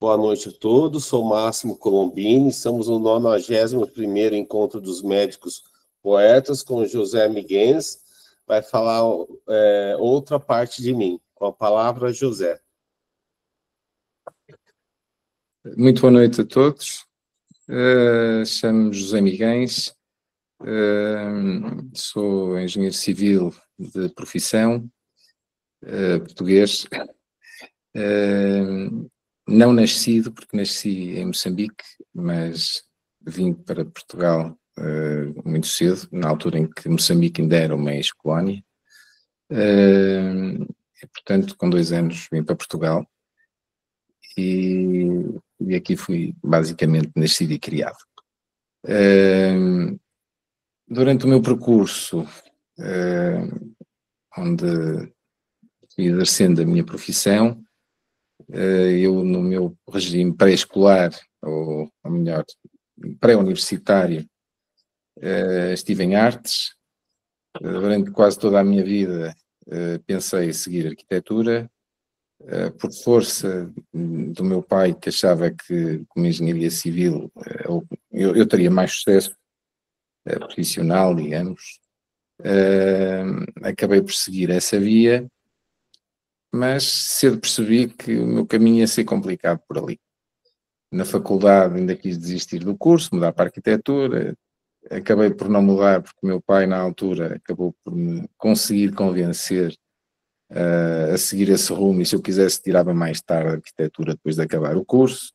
Boa noite a todos, sou Máximo Colombini, estamos no 91º Encontro dos Médicos Poetas com José Miguens, vai falar outra parte de mim, com a palavra José. Muito boa noite a todos, chamo-me José Miguens, sou engenheiro civil de profissão, português, não nascido, porque nasci em Moçambique, mas vim para Portugal muito cedo, na altura em que Moçambique ainda era uma ex-colónia, e portanto com 2 anos vim para Portugal e aqui fui basicamente nascido e criado. Durante o meu percurso, onde fui exercendo a minha profissão, eu no meu regime pré-escolar, ou melhor, pré-universitário, estive em artes. Durante quase toda a minha vida pensei em seguir arquitetura, por força do meu pai, que achava que com engenharia civil eu teria mais sucesso profissional, digamos. Acabei por seguir essa via, mas cedo percebi que o meu caminho ia ser complicado por ali. Na faculdade ainda quis desistir do curso, mudar para a arquitetura, acabei por não mudar porque o meu pai na altura acabou por me conseguir convencer a seguir esse rumo, e se eu quisesse tirava mais tarde a arquitetura depois de acabar o curso.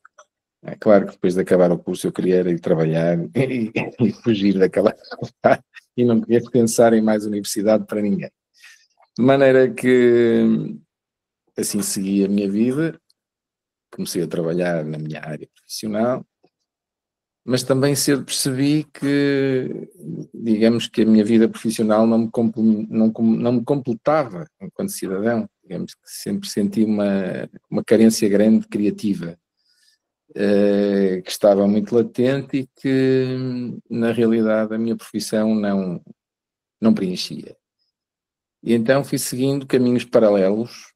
É claro que depois de acabar o curso eu queria ir trabalhar e fugir daquela e não queria pensar em mais universidade para ninguém. De maneira que assim segui a minha vida, comecei a trabalhar na minha área profissional, mas também cedo percebi que, digamos que a minha vida profissional não me completava enquanto cidadão. Digamos que sempre senti uma carência grande criativa, que estava muito latente e que, na realidade, a minha profissão não preenchia. E então fui seguindo caminhos paralelos,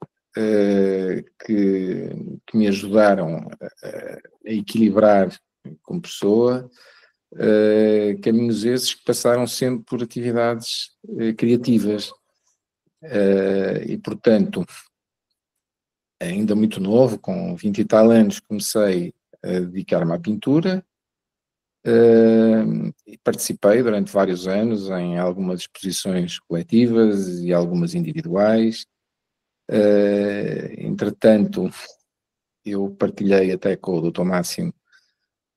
que me ajudaram a equilibrar como pessoa, caminhos esses que passaram sempre por atividades criativas. E, portanto, ainda muito novo, com 20 e tal anos, comecei a dedicar-me à pintura, e participei durante vários anos em algumas exposições coletivas e algumas individuais. Entretanto, eu partilhei até com o Dr. Máximo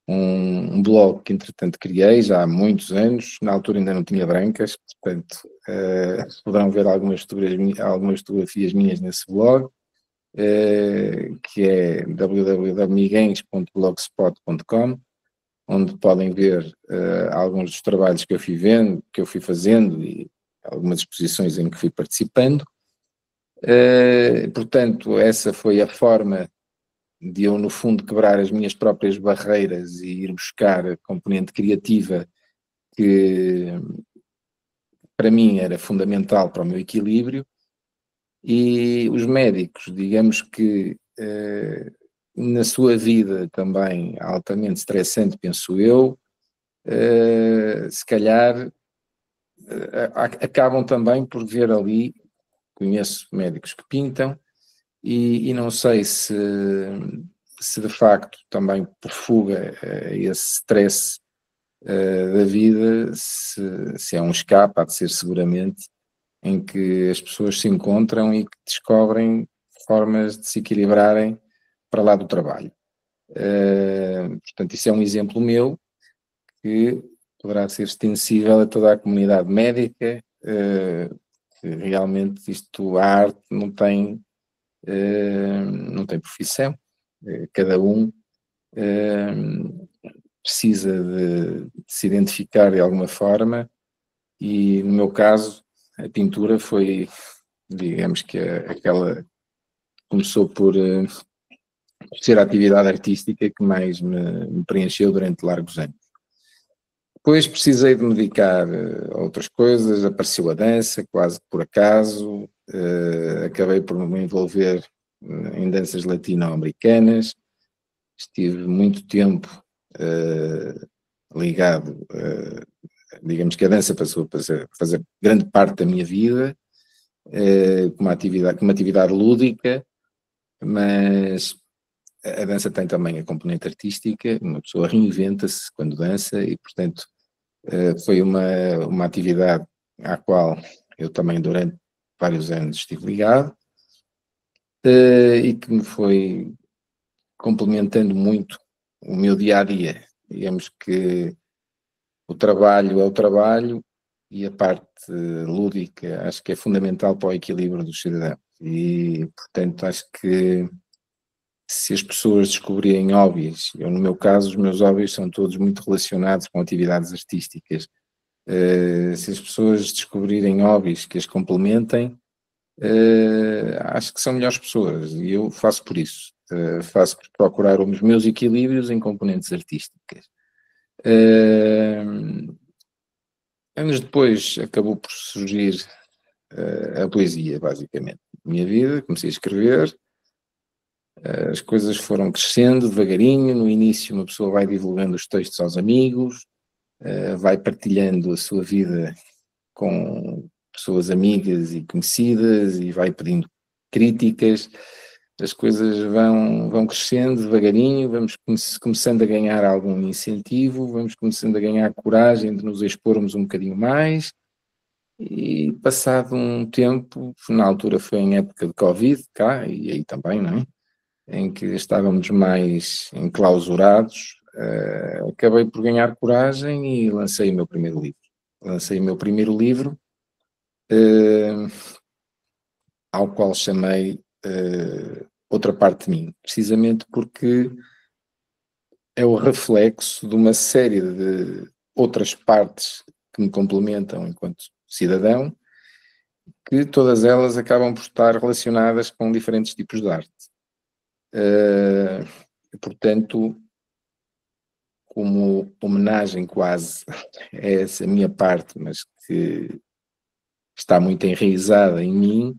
um blog que entretanto criei já há muitos anos, na altura ainda não tinha brancas, portanto poderão ver algumas fotografias minhas nesse blog, que é www.miguens.blogspot.com, onde podem ver alguns dos trabalhos que eu fui fazendo e algumas exposições em que fui participando. Portanto, essa foi a forma de eu, no fundo, quebrar as minhas próprias barreiras e ir buscar a componente criativa que, para mim, era fundamental para o meu equilíbrio. E os médicos, digamos que, na sua vida também altamente estressante, penso eu, se calhar acabam também por ver ali, conheço médicos que pintam, e não sei se de facto também por fuga esse stress da vida, se é um escape, há de ser seguramente, em que as pessoas se encontram e que descobrem formas de se equilibrarem para lá do trabalho. Portanto, isso é um exemplo meu que poderá ser extensível a toda a comunidade médica, que realmente a arte não tem profissão, cada um precisa de se identificar de alguma forma, e no meu caso a pintura foi, digamos que aquela começou por ser a atividade artística que mais me preencheu durante largos anos. Depois precisei de me dedicar a outras coisas, apareceu a dança, quase por acaso, acabei por me envolver em danças latino-americanas, estive muito tempo ligado, digamos que a dança passou a fazer grande parte da minha vida, como uma atividade lúdica, mas a dança tem também a componente artística, uma pessoa reinventa-se quando dança e, portanto, foi uma atividade à qual eu também durante vários anos estive ligado, e que me foi complementando muito o meu dia-a-dia. Digamos que o trabalho é o trabalho e a parte lúdica acho que é fundamental para o equilíbrio dos cidadãos. E, portanto, acho que se as pessoas descobrirem hobbies, eu no meu caso, os meus hobbies são todos muito relacionados com atividades artísticas. Se as pessoas descobrirem hobbies que as complementem, acho que são melhores pessoas e eu faço por isso. Faço por procurar os meus equilíbrios em componentes artísticas. Anos depois acabou por surgir a poesia, basicamente. Na minha vida, comecei a escrever, as coisas foram crescendo devagarinho. No início uma pessoa vai divulgando os textos aos amigos, vai partilhando a sua vida com pessoas amigas e conhecidas e vai pedindo críticas. As coisas vão crescendo devagarinho, vamos começando a ganhar algum incentivo, vamos começando a ganhar coragem de nos expormos um bocadinho mais e passado um tempo, na altura foi em época de Covid, cá e aí também, não é? Em que estávamos mais enclausurados, acabei por ganhar coragem e lancei o meu primeiro livro. Ao qual chamei Outra Parte de Mim, precisamente porque é o reflexo de uma série de outras partes que me complementam enquanto cidadão, que todas elas acabam por estar relacionadas com diferentes tipos de arte. Portanto, como homenagem quase a essa minha parte, mas que está muito enraizada em mim,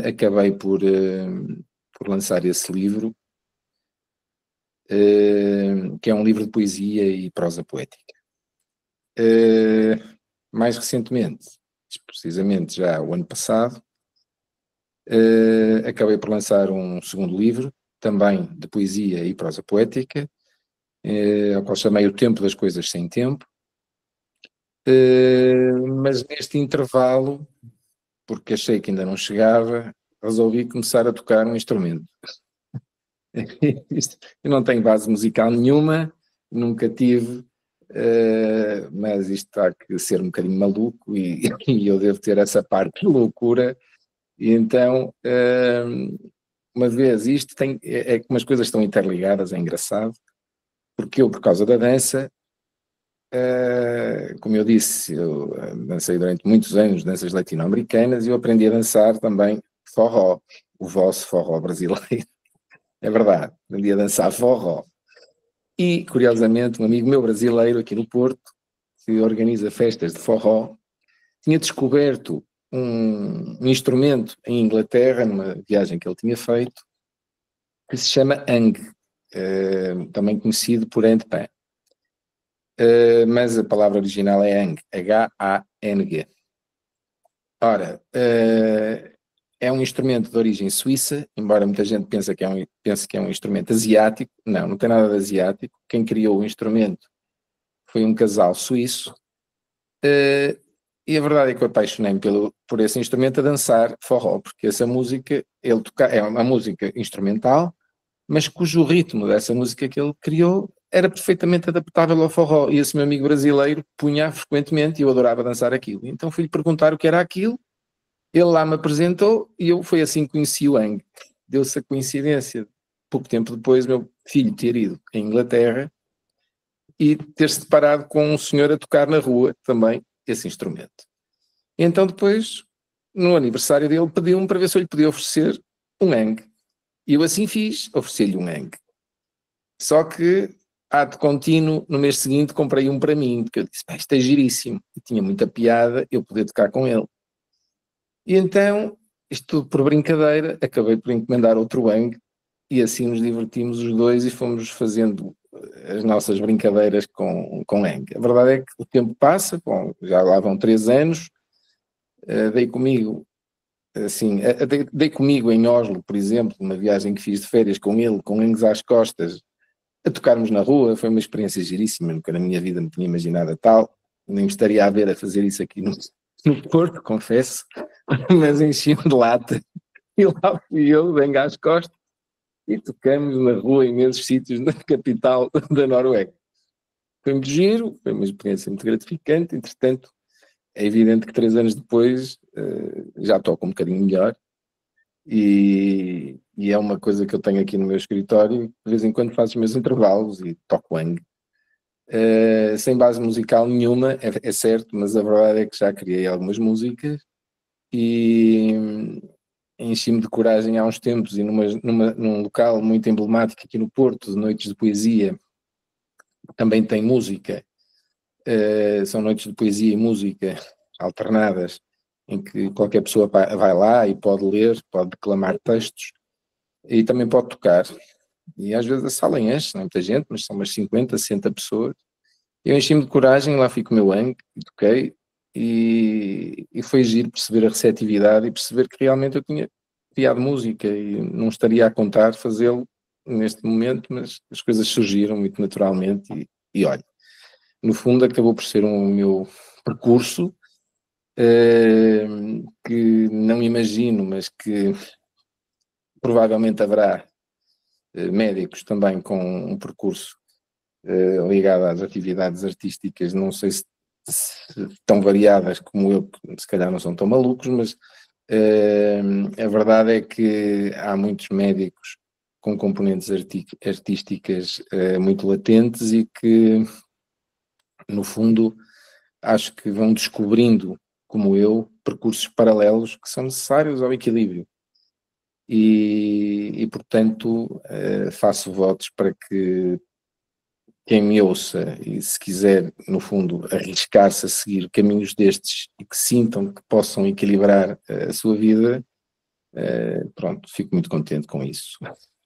acabei por lançar esse livro, que é um livro de poesia e prosa poética. Mais recentemente, precisamente já o ano passado, acabei por lançar um segundo livro, também de poesia e prosa poética, ao qual chamei O Tempo das Coisas Sem Tempo, mas neste intervalo, porque achei que ainda não chegava, resolvi começar a tocar um instrumento. Eu não tenho base musical nenhuma, nunca tive, mas isto está a ser um bocadinho maluco e eu devo ter essa parte de loucura, e então, uma vez isto é como as coisas estão interligadas, é engraçado, porque eu, por causa da dança, como eu disse, eu dancei durante muitos anos danças latino-americanas e eu aprendi a dançar também forró, o vosso forró brasileiro. É verdade, aprendi a dançar forró. E, curiosamente, um amigo meu brasileiro aqui no Porto, que organiza festas de forró, tinha descoberto um instrumento em Inglaterra, numa viagem que ele tinha feito, que se chama Hang, também conhecido por handpan. Mas a palavra original é Hang, H-A-N-G. Ora, é um instrumento de origem suíça, embora muita gente pense que é um instrumento asiático. Não tem nada de asiático. Quem criou o instrumento foi um casal suíço, e a verdade é que eu apaixonei-me por esse instrumento a dançar forró, porque essa música, é uma música instrumental, mas cujo ritmo dessa música que ele criou era perfeitamente adaptável ao forró, e esse meu amigo brasileiro punha frequentemente e eu adorava dançar aquilo. Então fui-lhe perguntar o que era aquilo, ele lá me apresentou e foi assim que conheci o Hang. Deu-se a coincidência, pouco tempo depois, meu filho ter ido à Inglaterra e ter-se deparado com um senhor a tocar na rua também esse instrumento. Então depois, no aniversário dele, pediu-me para ver se eu lhe podia oferecer um Hang. E eu assim fiz, ofereci-lhe um Hang. Só que, ato contínuo, no mês seguinte comprei um para mim, porque eu disse, isto é giríssimo. E tinha muita piada eu poder tocar com ele. E então, isto tudo por brincadeira, acabei por encomendar outro Hang e assim nos divertimos os dois e fomos fazendo as nossas brincadeiras com Eng. A verdade é que o tempo passa, bom, já lá vão 3 anos, dei comigo em Oslo, por exemplo, uma viagem que fiz de férias com ele, com Engs às costas, a tocarmos na rua. Foi uma experiência giríssima, nunca na minha vida me tinha imaginado a tal, nem me estaria a ver a fazer isso aqui no Porto, confesso, mas enchi-me de lata, e lá fui eu, de Engs às costas, e tocamos na rua em imensos sítios na capital da Noruega. Foi muito giro, foi uma experiência muito gratificante. Entretanto, é evidente que 3 anos depois já toco um bocadinho melhor, e é uma coisa que eu tenho aqui no meu escritório. De vez em quando faço os meus intervalos e toco Eng. Sem base musical nenhuma, é certo, mas a verdade é que já criei algumas músicas e enchi-me de coragem há uns tempos, e num local muito emblemático aqui no Porto, de noites de poesia, também tem música. São noites de poesia e música alternadas, em que qualquer pessoa vai lá e pode ler, pode declamar textos e também pode tocar. E às vezes a sala enche, não é muita gente, mas são umas 50, 60 pessoas. Eu enchi-me de coragem, lá fui com o meu Eng e toquei, e foi giro perceber a receptividade e perceber que realmente eu tinha criado música e não estaria a contar fazê-lo neste momento, mas as coisas surgiram muito naturalmente e olha, no fundo acabou por ser um meu percurso que não imagino, mas que provavelmente haverá médicos também com um percurso ligado às atividades artísticas, não sei se tão variadas como eu, se calhar não são tão malucos, mas a verdade é que há muitos médicos com componentes artísticas muito latentes e que, no fundo, acho que vão descobrindo, como eu, percursos paralelos que são necessários ao equilíbrio. E portanto, faço votos para que quem me ouça e, se quiser, no fundo, arriscar-se a seguir caminhos destes e que sintam que possam equilibrar a sua vida, pronto, fico muito contente com isso.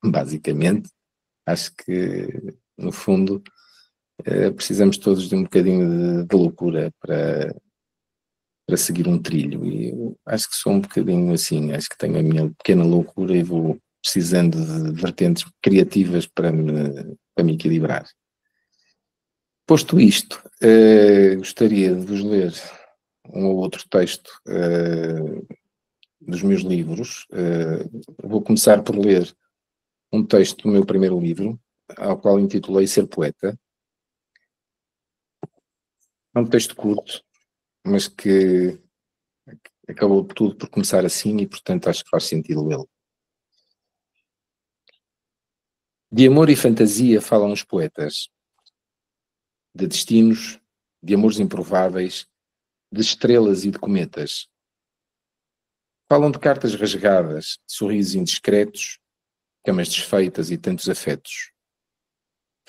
Basicamente, acho que, no fundo, precisamos todos de um bocadinho de loucura para seguir um trilho, e eu acho que sou um bocadinho assim, acho que tenho a minha pequena loucura e vou precisando de vertentes criativas para me equilibrar. Posto isto, gostaria de vos ler um ou outro texto dos meus livros. Vou começar por ler um texto do meu primeiro livro, ao qual intitulei Ser Poeta. É um texto curto, mas que acabou tudo por começar assim e, portanto, acho que faz sentido lê-lo. De amor e fantasia falam os poetas, de destinos, de amores improváveis, de estrelas e de cometas. Falam de cartas rasgadas, de sorrisos indiscretos, camas desfeitas e tantos afetos.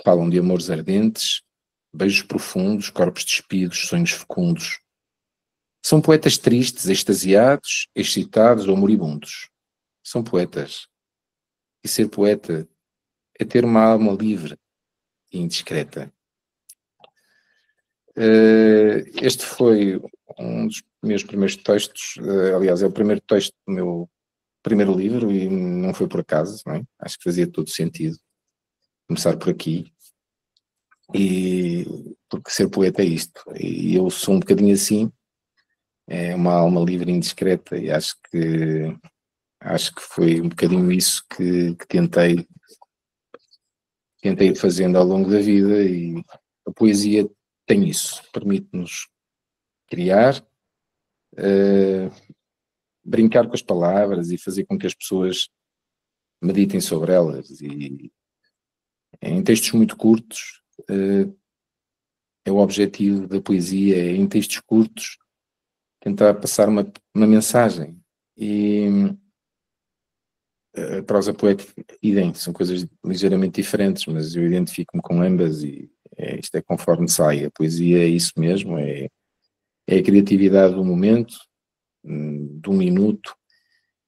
Falam de amores ardentes, beijos profundos, corpos despidos, sonhos fecundos. São poetas tristes, extasiados, excitados ou moribundos. São poetas. E ser poeta é ter uma alma livre e indiscreta. Este foi um dos meus primeiros textos, aliás, é o primeiro texto do meu primeiro livro e não foi por acaso, não é? Acho que fazia todo sentido começar por aqui, e porque ser poeta é isto, e eu sou um bocadinho assim, é uma alma livre e indiscreta, e acho que foi um bocadinho isso que tentei ir fazendo ao longo da vida, e a poesia tem isso, permite-nos criar, brincar com as palavras e fazer com que as pessoas meditem sobre elas, e em textos muito curtos é o objetivo da poesia, é em textos curtos tentar passar uma mensagem. E a prosa poética, idem, são coisas ligeiramente diferentes, mas eu identifico-me com ambas, e isto é conforme sai. A poesia é isso mesmo, é a criatividade do momento, de um minuto,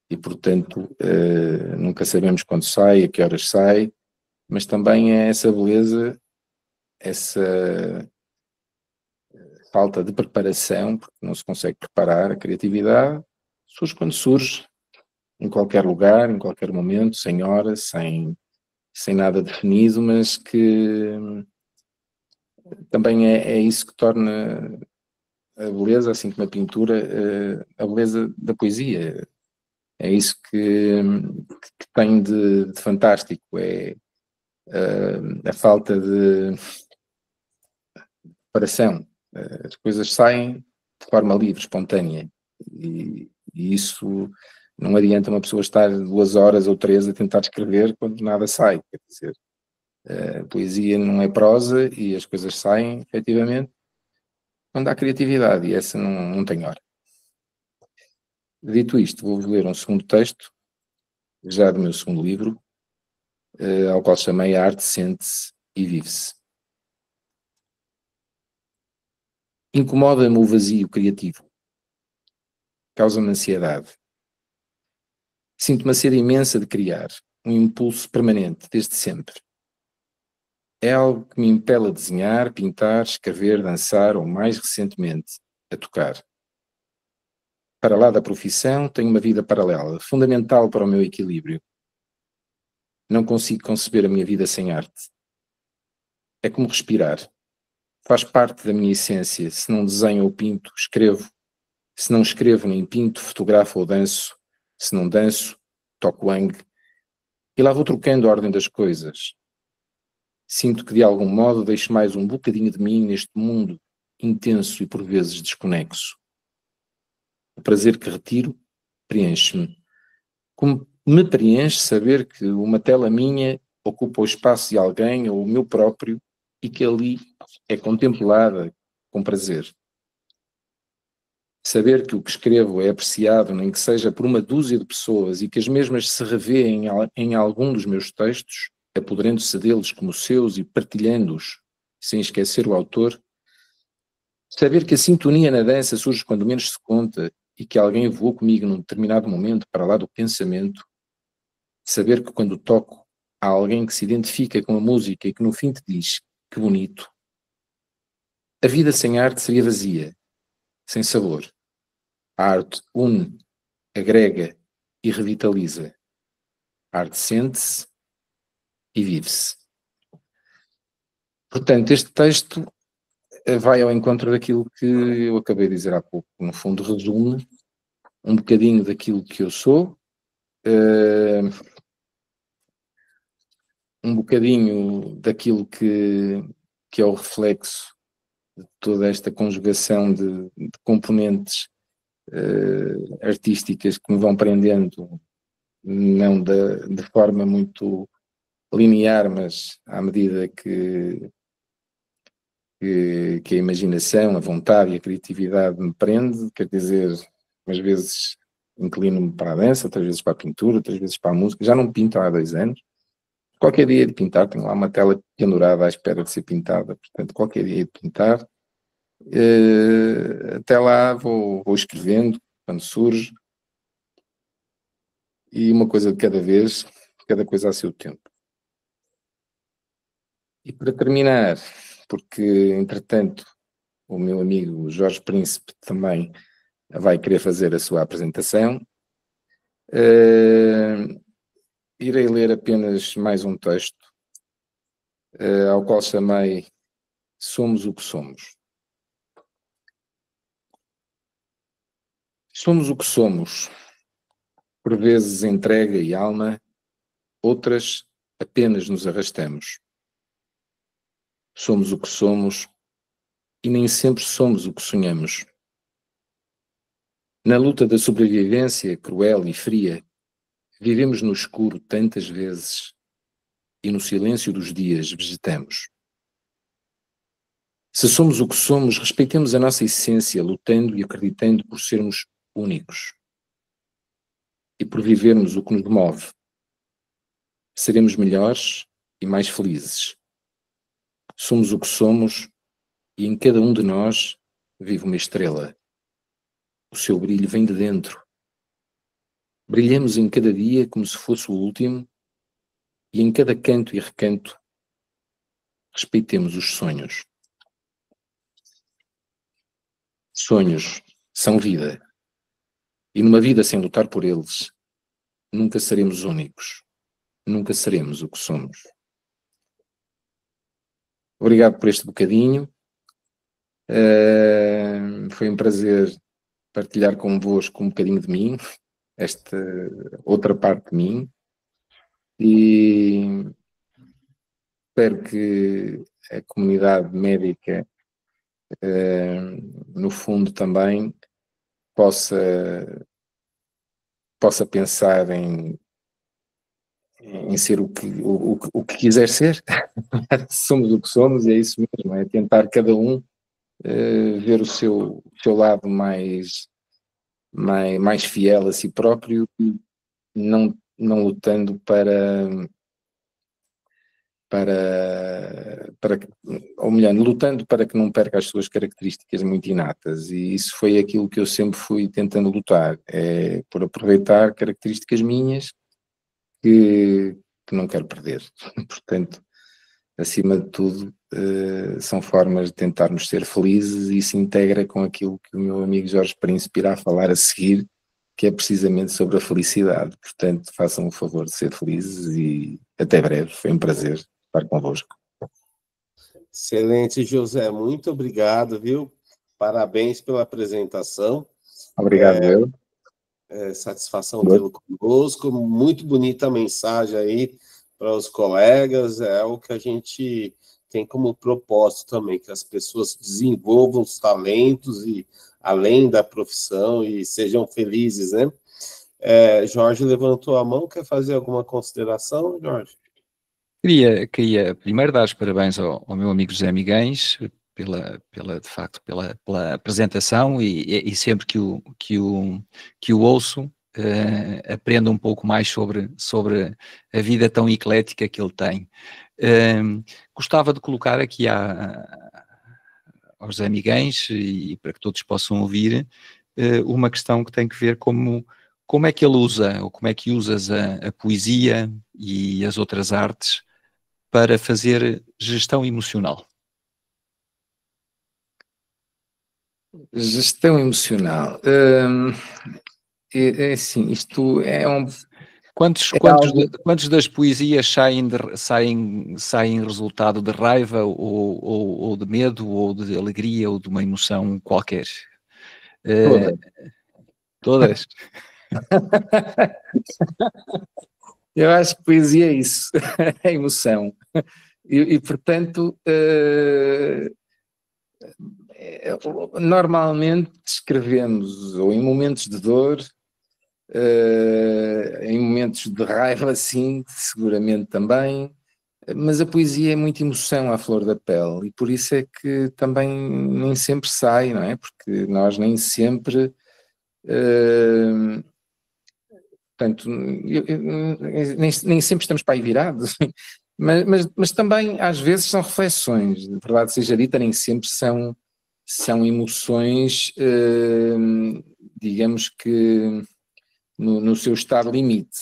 e portanto nunca sabemos quando sai, a que horas sai, mas também é essa beleza, essa falta de preparação, porque não se consegue preparar a criatividade, surge quando surge, em qualquer lugar, em qualquer momento, sem hora, sem nada definido, mas que também é isso que torna a beleza, assim como a pintura, a beleza da poesia. É isso que tem de fantástico, é a falta de preparação. As coisas saem de forma livre, espontânea, e isso não adianta uma pessoa estar 2 horas ou 3 a tentar escrever quando nada sai. Quer dizer, a poesia não é prosa e as coisas saem, efetivamente, quando há criatividade, e essa não tem hora. Dito isto, vou ler um segundo texto, já do meu segundo livro, ao qual chamei A Arte Sente-se e Vive-se. Incomoda-me o vazio criativo. Causa-me ansiedade. Sinto uma sede imensa de criar, um impulso permanente, desde sempre. É algo que me impele a desenhar, pintar, escrever, dançar ou, mais recentemente, a tocar. Para lá da profissão, tenho uma vida paralela, fundamental para o meu equilíbrio. Não consigo conceber a minha vida sem arte. É como respirar. Faz parte da minha essência. Se não desenho ou pinto, escrevo. Se não escrevo nem pinto, fotografo ou danço. Se não danço, toco wang. E lá vou trocando a ordem das coisas. Sinto que de algum modo deixo mais um bocadinho de mim neste mundo intenso e por vezes desconexo. O prazer que retiro preenche-me. Como me preenche saber que uma tela minha ocupa o espaço de alguém ou o meu próprio e que ali é contemplada com prazer. Saber que o que escrevo é apreciado, nem que seja por uma dúzia de pessoas, e que as mesmas se revêem em algum dos meus textos, apoderando-se deles como seus e partilhando-os, sem esquecer o autor. Saber que a sintonia na dança surge quando menos se conta e que alguém voou comigo num determinado momento para lá do pensamento. Saber que quando toco há alguém que se identifica com a música e que no fim te diz que bonito. A vida sem arte seria vazia, sem sabor. A arte une, agrega e revitaliza. A arte sente-se e vive-se. Portanto, este texto vai ao encontro daquilo que eu acabei de dizer há pouco. No fundo, resume um bocadinho daquilo que eu sou, um bocadinho daquilo que é o reflexo de toda esta conjugação de componentes artísticas que me vão prendendo, não de forma muito linear, mas à medida que a imaginação, a vontade e a criatividade me prende. Quer dizer, umas vezes inclino-me para a dança, outras vezes para a pintura, outras vezes para a música. Já não pinto há 2 anos. Qualquer dia de pintar, tenho lá uma tela pendurada à espera de ser pintada, portanto, qualquer dia de pintar. Até lá vou escrevendo, quando surge, e uma coisa de cada vez, cada coisa a seu tempo. E para terminar, porque entretanto o meu amigo Jorge Príncipe também vai querer fazer a sua apresentação, irei ler apenas mais um texto, ao qual chamei Somos o que somos. Somos o que somos, por vezes entrega e alma, outras apenas nos arrastamos. Somos o que somos e nem sempre somos o que sonhamos. Na luta da sobrevivência cruel e fria, vivemos no escuro tantas vezes e no silêncio dos dias vegetamos. Se somos o que somos, respeitemos a nossa essência, lutando e acreditando por sermos únicos e por vivermos o que nos move. Seremos melhores e mais felizes. Somos o que somos e em cada um de nós vive uma estrela. O seu brilho vem de dentro. Brilhemos em cada dia como se fosse o último, e em cada canto e recanto respeitemos os sonhos. Sonhos são vida, e numa vida sem lutar por eles, nunca seremos únicos, nunca seremos o que somos. Obrigado por este bocadinho. Foi um prazer partilhar convosco um bocadinho de mim, esta outra parte de mim, e espero que a comunidade médica, no fundo também, possa pensar em ser o que quiser ser. Somos o que somos, e é isso mesmo, é tentar cada um ver o seu lado mais fiel a si próprio, e não lutando ou melhor, lutando para que não perca as suas características muito inatas, e isso foi aquilo que eu sempre fui tentando lutar, por aproveitar características minhas que não quero perder. Portanto, acima de tudo, são formas de tentarmos ser felizes, e se integra com aquilo que o meu amigo Jorge Príncipe irá falar a seguir, que é precisamente sobre a felicidade. Portanto, façam o favor de ser felizes, e até breve. Foi um prazer estar convosco. Excelente, José. Muito obrigado, viu? Parabéns pela apresentação. Obrigado, eu. Satisfação tê-lo conosco. Muito bonita a mensagem aí para os colegas. É o que a gente tem como propósito também, que as pessoas desenvolvam os talentos e além da profissão e sejam felizes, né? Jorge levantou a mão, quer fazer alguma consideração, Jorge? Queria primeiro dar os parabéns ao meu amigo José Miguens de facto, pela apresentação, e sempre que o ouço, aprendo um pouco mais sobre a vida tão eclética que ele tem. Gostava de colocar aqui ao José Miguens, e para que todos possam ouvir, uma questão que tem que ver como é que ele usa, ou como é que usas a poesia e as outras artes para fazer gestão emocional. Gestão emocional. Assim, isto é um... Quantos das poesias saem resultado de raiva, ou de medo, ou de alegria, ou de uma emoção qualquer? Todas? Eu acho que poesia é isso, é emoção. E portanto, normalmente escrevemos ou em momentos de dor, em momentos de raiva, sim, seguramente também, mas a poesia é muita emoção à flor da pele, e por isso é que também nem sempre sai, não é? Porque nós nem sempre... portanto, nem sempre estamos para aí virados, mas também às vezes são reflexões, de verdade seja dita, nem sempre são emoções, digamos que no seu estado limite.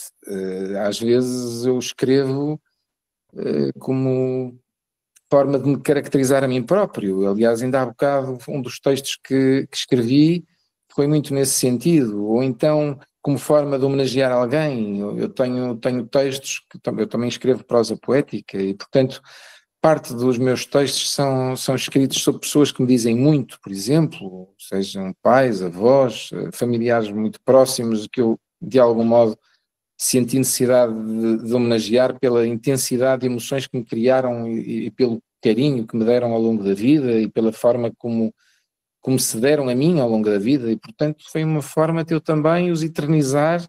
Às vezes eu escrevo como forma de me caracterizar a mim próprio. Aliás, ainda há bocado, um dos textos que escrevi foi muito nesse sentido, ou então como forma de homenagear alguém. Eu tenho textos que eu também escrevo prosa poética, e portanto parte dos meus textos são escritos sobre pessoas que me dizem muito, por exemplo, sejam pais, avós, familiares muito próximos, que eu de algum modo senti necessidade de homenagear pela intensidade de emoções que me criaram, e pelo carinho que me deram ao longo da vida, e pela forma como se deram a mim ao longo da vida, e portanto foi uma forma de eu também os eternizar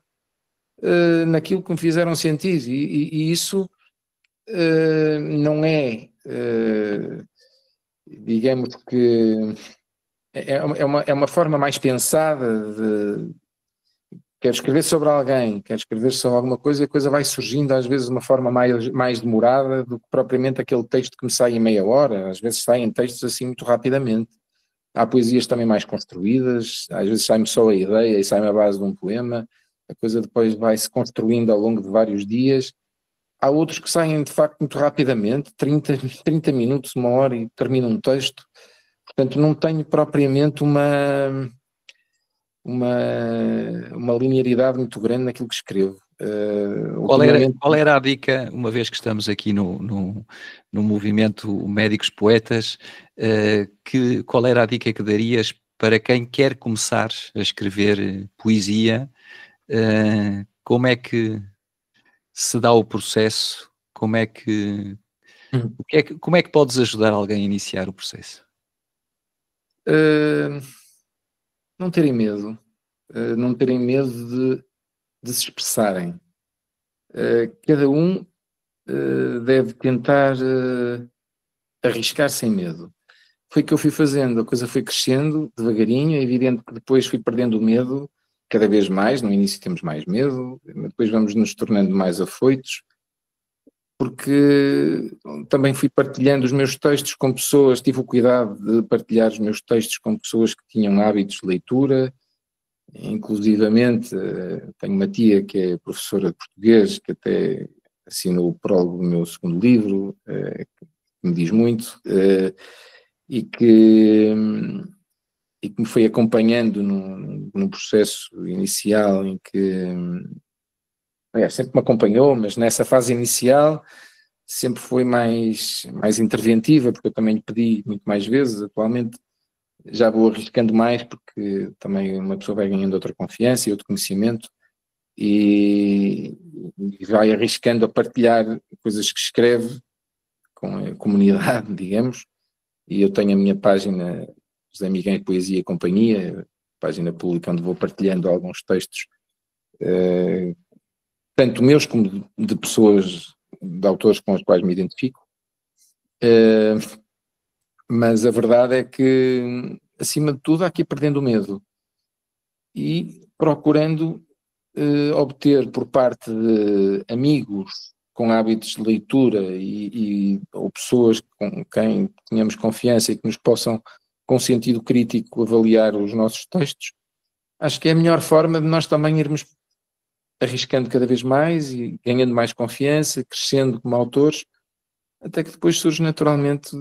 naquilo que me fizeram sentir, e isso não é, digamos que é uma forma mais pensada de... Quero escrever sobre alguém, quero escrever sobre alguma coisa, e a coisa vai surgindo às vezes de uma forma mais demorada do que propriamente aquele texto que me sai em meia hora. Às vezes saem textos assim muito rapidamente. Há poesias também mais construídas, às vezes sai-me só a ideia e sai-me à base de um poema. a coisa depois vai-se construindo ao longo de vários dias. Há outros que saem de facto muito rapidamente, 30 minutos, 1 hora e termina um texto. Portanto, não tenho propriamente uma linearidade muito grande naquilo que escrevo. Qual era a dica, uma vez que estamos aqui no movimento Médicos Poetas, qual era a dica que darias para quem quer começar a escrever poesia? Como é que se dá o processo? Como é que podes ajudar alguém a iniciar o processo? Não terem medo. Não terem medo de se expressarem. Cada um deve tentar arriscar sem medo. Foi o que eu fui fazendo, a coisa foi crescendo devagarinho. É evidente que depois fui perdendo o medo cada vez mais. No início temos mais medo, depois vamos nos tornando mais afoitos, porque também fui partilhando os meus textos com pessoas, tive o cuidado de partilhar os meus textos com pessoas que tinham hábitos de leitura. Inclusivamente, tenho uma tia que é professora de português, que até assinou o prólogo do meu segundo livro, que me diz muito, e que me foi acompanhando no processo inicial em que, sempre me acompanhou, mas nessa fase inicial sempre foi mais interventiva, porque eu também lhe pedi muito mais vezes. Atualmente já vou arriscando mais, porque também uma pessoa vai ganhando outra confiança e outro conhecimento e vai arriscando a partilhar coisas que escreve com a comunidade, digamos. E eu tenho a minha página José Miguel Poesia e Companhia, página pública onde vou partilhando alguns textos, tanto meus como de pessoas, de autores com os quais me identifico. Mas a verdade é que, acima de tudo, há que ir perdendo o medo e procurando obter por parte de amigos com hábitos de leitura ou pessoas com quem tenhamos confiança e que nos possam, com sentido crítico, avaliar os nossos textos. Acho que é a melhor forma de nós também irmos arriscando cada vez mais e ganhando mais confiança, crescendo como autores, até que depois surge naturalmente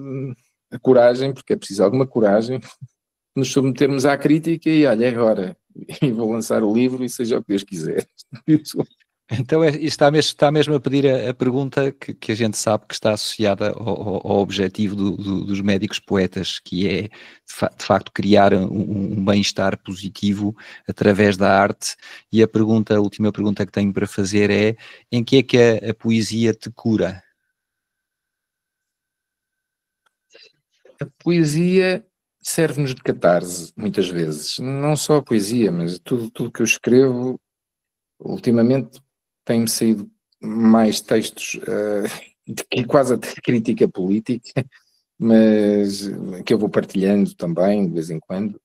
a coragem, porque é preciso alguma coragem, nos submetermos à crítica e olha, agora, e vou lançar o livro e seja o que Deus quiser. Então está mesmo a pedir a pergunta que a gente sabe que está associada ao objetivo dos médicos poetas, que é de facto criar um bem-estar positivo através da arte. E a última pergunta que tenho para fazer é: em que é que a poesia te cura? A poesia serve-nos de catarse, muitas vezes. Não só a poesia, mas tudo que eu escrevo, ultimamente tem-me saído mais textos quase até crítica política, mas que eu vou partilhando também, de vez em quando.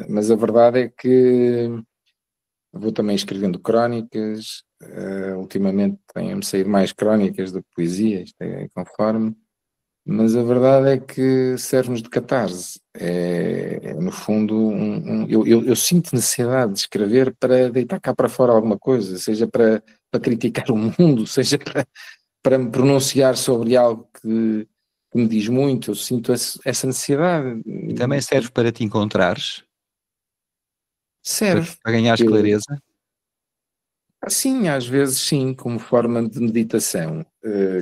Mas a verdade é que vou também escrevendo crónicas. Ultimamente têm-me saído mais crónicas do que poesia, isto é conforme. Mas a verdade é que serve-nos de catarse. No fundo, eu sinto necessidade de escrever para deitar cá para fora alguma coisa, seja para criticar o mundo, seja para me pronunciar sobre algo que me diz muito. Eu sinto essa necessidade. E também serve para te encontrares? Serve. Para ganhares clareza? Sim, às vezes sim, como forma de meditação.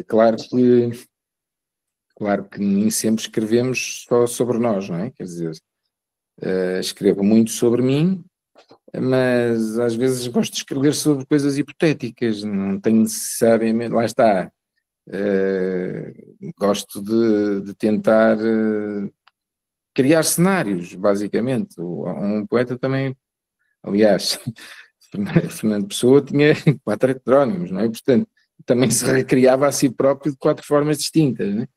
Claro que nem sempre escrevemos só sobre nós, não é? Quer dizer, escrevo muito sobre mim, mas às vezes gosto de escrever sobre coisas hipotéticas, não tenho necessariamente, lá está, gosto de tentar criar cenários, basicamente. Um poeta também, aliás, Fernando Pessoa tinha 4 heterónimos, não é? Portanto, também se recriava a si próprio de 4 formas distintas, não é?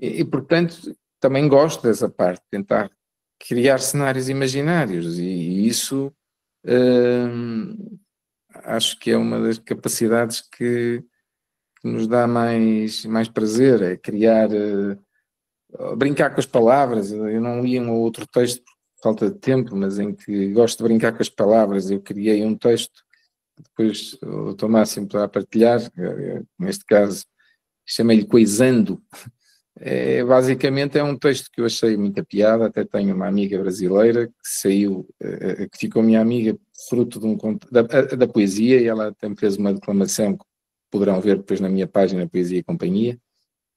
E, portanto, também gosto dessa parte, tentar criar cenários imaginários, e isso acho que é uma das capacidades que nos dá mais prazer, é criar, brincar com as palavras. Eu não li um ou outro texto por falta de tempo, mas em que gosto de brincar com as palavras. Eu criei um texto depois o Dr. Máximo está a partilhar, neste caso, chamei-lhe Coisando. Basicamente é um texto que eu achei muita piada, até tenho uma amiga brasileira que saiu, que ficou minha amiga fruto da poesia, e ela até me fez uma declamação que poderão ver depois na minha página Poesia e Companhia,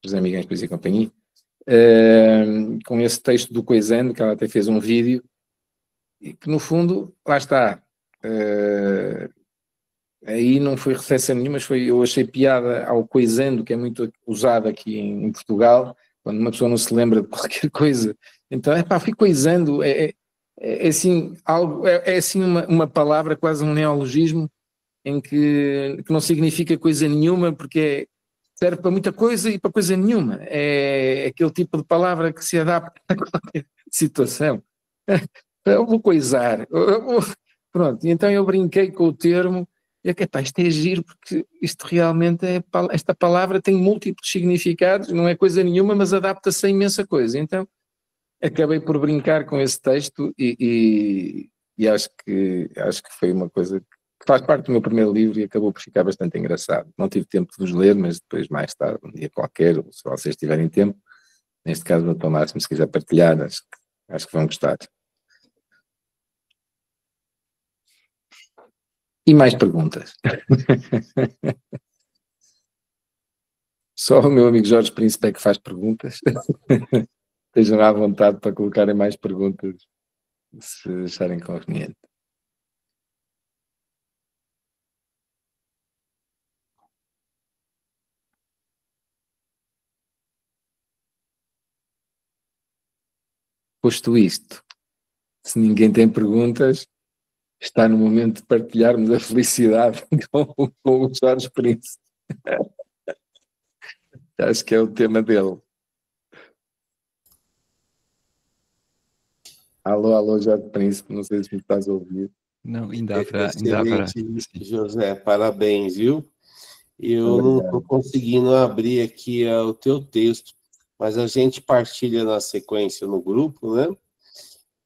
José Miguel Poesia e Companhia, com esse texto do Coisando, que ela até fez um vídeo, e que no fundo, lá está, aí não foi referência nenhuma, mas eu achei piada ao coisando, que é muito usado aqui em Portugal, quando uma pessoa não se lembra de qualquer coisa. Então, fui coisando, é assim, é assim uma palavra, quase um neologismo, em que não significa coisa nenhuma, porque serve para muita coisa e para coisa nenhuma. É aquele tipo de palavra que se adapta a qualquer situação. Eu vou coisar. Pronto, então eu brinquei com o termo, e isto é giro, porque isto realmente esta palavra tem múltiplos significados, não é coisa nenhuma, mas adapta-se a imensa coisa. Então acabei por brincar com esse texto e acho que foi uma coisa que faz parte do meu primeiro livro e acabou por ficar bastante engraçado. Não tive tempo de os ler, mas depois, mais tarde, um dia qualquer, se vocês tiverem tempo, neste caso o Dr. Máximo, se quiser partilhar, acho que vão gostar. E mais perguntas? Só o meu amigo Jorge Príncipe é que faz perguntas. Estejam à vontade para colocarem mais perguntas, se acharem conveniente. Posto isto, se ninguém tem perguntas, está no momento de partilharmos a felicidade com o Jorge Príncipe. Acho que é o tema dele. Alô, Jorge Príncipe, não sei se me estás a ouvir. Não, ainda haverá. José, parabéns, viu? Eu não estou conseguindo abrir aqui o teu texto, mas a gente partilha na sequência no grupo, né?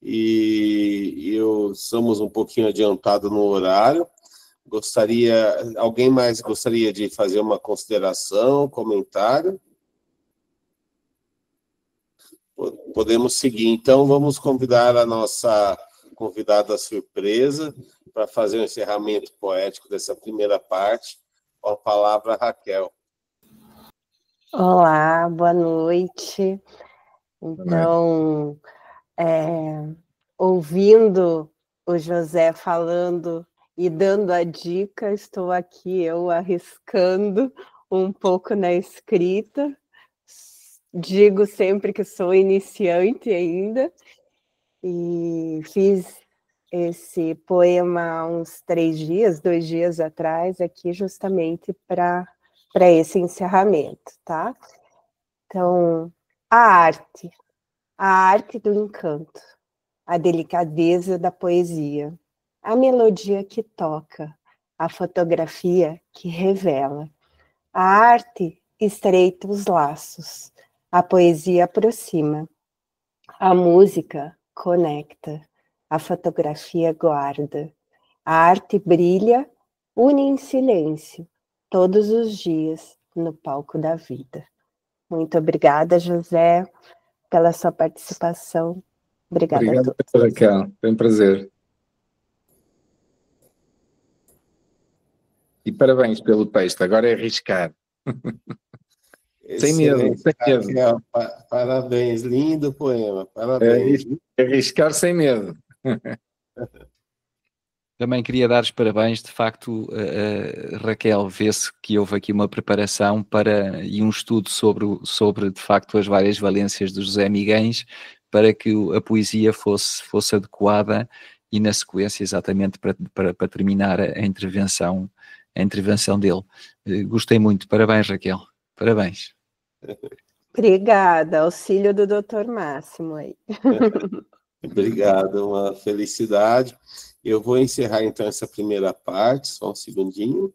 E somos um pouquinho adiantado no horário. Alguém mais gostaria de fazer uma consideração, comentário? Podemos seguir. Então, vamos convidar a nossa convidada surpresa para fazer o encerramento poético dessa primeira parte. Com a palavra, Raquel. Olá, boa noite. Então, ouvindo o José falando e dando a dica, estou aqui eu arriscando um pouco na escrita. Digo sempre que sou iniciante ainda, e fiz esse poema há uns 2 dias atrás, aqui justamente para esse encerramento, tá? Então, a arte do encanto, a delicadeza da poesia, a melodia que toca, a fotografia que revela. A arte estreita os laços, a poesia aproxima, a música conecta, a fotografia guarda, a arte brilha, une em silêncio, todos os dias no palco da vida. Muito obrigada, José, pela sua participação. Obrigada a todos. Raquel, foi um prazer. E parabéns pelo texto, agora é arriscar. Sem medo, sem medo. Raquel, parabéns, lindo poema, parabéns. Arriscar sem medo. Também queria dar os parabéns, de facto, Raquel, vê-se que houve aqui uma preparação e um estudo sobre, de facto, as várias valências do José Miguens, para que a poesia fosse adequada e na sequência exatamente para terminar a intervenção dele. Gostei muito, parabéns, Raquel, parabéns. Obrigada, auxílio do Dr. Máximo aí. Obrigado, uma felicidade. Eu vou encerrar então essa primeira parte, só um segundinho.